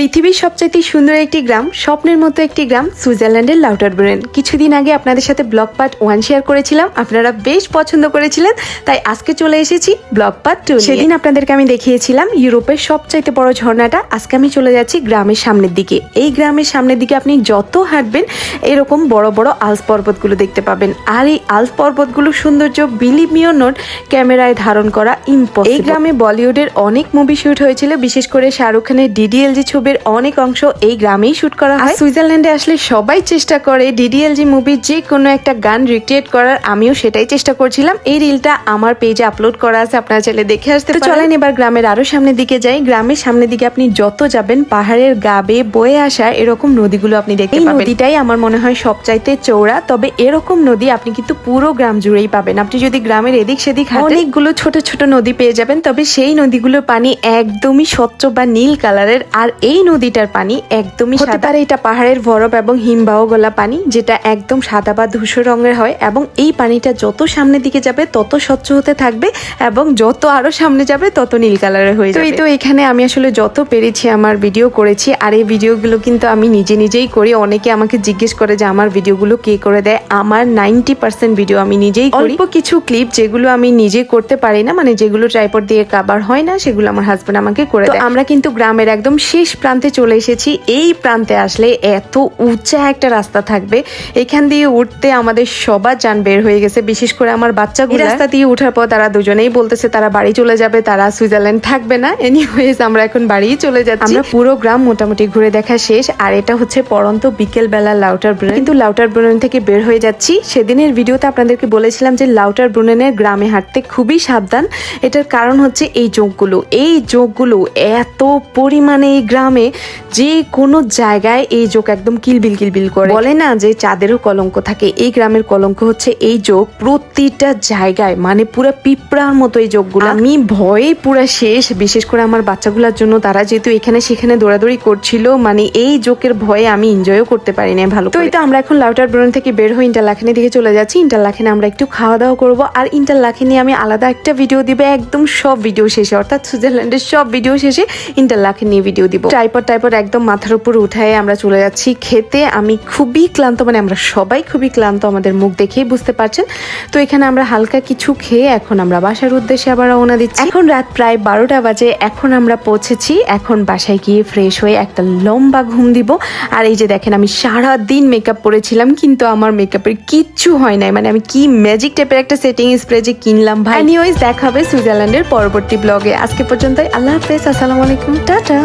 পৃথিবীর সবচাইতে সুন্দর একটি গ্রাম, স্বপ্নের মতো একটি গ্রাম, সুইজারল্যান্ডের লাউটারব্রুনেন। কিছুদিন আগে আপনাদের সাথে ব্লগ পার্ট 1 শেয়ার করেছিলাম, আপনারা বেশ পছন্দ করেছিলেন, তাই আজকে চলে এসেছি ব্লগ পার্ট 2। সেদিন আপনাদেরকে আমি দেখিয়েছিলাম ইউরোপের সবচাইতে বড় ঝর্ণাটা। আজকে আমি চলে যাচ্ছি গ্রামের সামনের দিকে। এই গ্রামের সামনের দিকে আপনি যত হাঁটবেন এরকম বড় বড় আল্পস পর্বতগুলো দেখতে পাবেন। আর এই আল্পস পর্বতগুলোর সৌন্দর্য বিলিভ মি অর নট ক্যামেরায় ধারণ করা ইম্পসিবল। এই গ্রামে বলিউডের অনেক মুভি শুট হয়েছিল, বিশেষ করে শাহরুখ খানের ডিডিএলজি ছবির অনেক অংশ এই গ্রামেই শুট করা হয়। সুইজারল্যান্ডে আসলে সবাই চেষ্টা করে ডিডিএলজি মুভির যে কোনো একটা গান রিক্রিয়েট করার, আমিও সেটাই চেষ্টা করছিলাম। এই রিলটা আমার পেজে আপলোড করা আছে, আপনারা চাইলে দেখে আসতে পারেন। চলেন এবার গ্রামের আরো সামনের দিকে যাই। গ্রামের সামনের দিকে আপনি যত যাবেন পাহাড়ের গা বেয়ে বয়ে আসা এরকম নদীগুলো আপনি দেখতে পাবেন। এই নদীটাই আমার মনে হয় সবচাইতে চওড়া, তবে এরকম নদী আপনি কিন্তু পুরো গ্রাম জুড়েই পাবেন। আপনি যদি গ্রামের এদিক সেদিক অনেকগুলো ছোট ছোট নদী পেয়ে যাবেন, তবে সেই নদীগুলোর পানি একদমই স্বচ্ছ বা নীল কালারের। আর এই নদীটার পানি একদমই সাদা। হতে পারে এটা পাহাড়ের বরফ এবং হিমবাহ গলা পানি, যেটা একদম সাদা বা ধূসর রঙের হয়, এবং এই পানিটা যত সামনের দিকে যাবে তত স্বচ্ছ হতে থাকবে এবং যত আরো সামনে যাবে তত নীল কালারের হয়ে যাবে। তো এখানে আমি আসলে যত পেরেছি আমার ভিডিও করেছি। আর এই ভিডিওগুলো কিন্তু আমি নিজেই করি। অনেকে আমাকে জিজ্ঞেস করে যে আমার ভিডিওগুলো কে করে দেয়। আমার 90% ভিডিও আমি নিজেই করি। অল্প কিছু ক্লিপ যেগুলো আমি নিজে করতে পারি না, মানে যেগুলো ট্রাইপড দিয়ে কভার হয় না, সেগুলো আমার হাজবেন্ড আমাকে করে দেয়। আমরা কিন্তু গ্রামের একদম শেষ প্রান্তে চলে এসেছি। এই প্রান্তে আসলে এত উঁচা একটা রাস্তা থাকবে, এখান দিয়ে উঠতে আমাদের সবার জান বের হয়ে গেছে, বিশেষ করে আমার বাচ্চাগুলো। রাস্তা দিয়ে ওঠার পর তারা দুজনেই বলতেছে তারা বাড়ি চলে যাবে, তারা সুইজারল্যান্ড থাকবে না। এনিওয়েজ আমরা এখন বাড়িই চলে যাচ্ছি। আমরা পুরো গ্রাম মোটামুটি ঘুরে দেখা শেষ। আর এটা হচ্ছে পরন্ত বিকেল বেলা লাউটারব্রুনেন। কিন্তু লাউটারব্রুনেন থেকে বের হয়ে যাচ্ছি। সেদিনের ভিডিওতে আপনাদেরকে বলেছিলাম যে লাউটারব্রুনেনের গ্রামে হাঁটতে খুবই সাবধান। এটার কারণ হচ্ছে এই জোকগুলো এত পরিমাণে এই গ্রামে, যে কোনো জায়গায় এই জোক একদম কিলবিল করে। বলে না যে চাঁদেরও কলঙ্ক থাকে, এই গ্রামের কলঙ্ক হচ্ছে এই জোক। প্রতিটা জায়গায় মানে পুরো পিঁপড়ার মতো এই জোকগুলো। আমি ভয়ে পুরো শেষ, বিশেষ করে আমার বাচ্চাগুলোর জন্য। তারা যেহেতু এখানে সেখানে দৌড়াদৌড়ি করছিল, মানে এই জোকের ভয়ে আমি এনজয়ও করতে পারি না ভালো। তো এই তো আমরা এখন লাউটারব্রুনেন থেকে বের হয়ে ইন্টারলাকেনের দিকে চলে যাচ্ছি। ইন্টারলাকেনে আমরা একটু খাওয়া দাওয়া করবো। আর ইন্টারলাকেনে আমি আলাদা একটা ভিডিও দিবে একদম সব ভিডিও শেষে, অর্থাৎ সুইজারল্যান্ডের সব ভিডিও শেষে ইন্টারলাকেন নিয়ে ভিডিও দিব। ট্রাইপড একদম মাথার উপর উঠায় আমরা চলে যাচ্ছি খেতে। আমি খুবই ক্লান্ত, মানে আমরা সবাই খুবই ক্লান্ত, আমাদের মুখ দেখেই বুঝতে পারছেন। তো এখানে আমরা হালকা কিছু খেয়ে এখন আমরা বাসার উদ্দেশ্যে আবার রওনা দিচ্ছি। এখন রাত প্রায় 12টা বাজে। এখন আমরা পৌঁছেছি। এখন বাসায় গিয়ে ফ্রেশ হয়ে একটা লম্বা ঘুম দিব। আর এই যে দেখেন, আমি সারাদিন মেকআপ করেছিলাম, কিন্তু আমার মেকআপের কিচ্ছু হয় নাই। মানে আমি কি ম্যাজিক টাইপের একটা সেটিং স্প্রে যে কিনলাম ভাই। এনিওয়েজ দেখা হবে সুইজারল্যান্ডের পরবর্তী ব্লগে। আজকে পর্যন্তই, আল্লাহ হাফেজ, আসসালামু আলাইকুম, টাটা।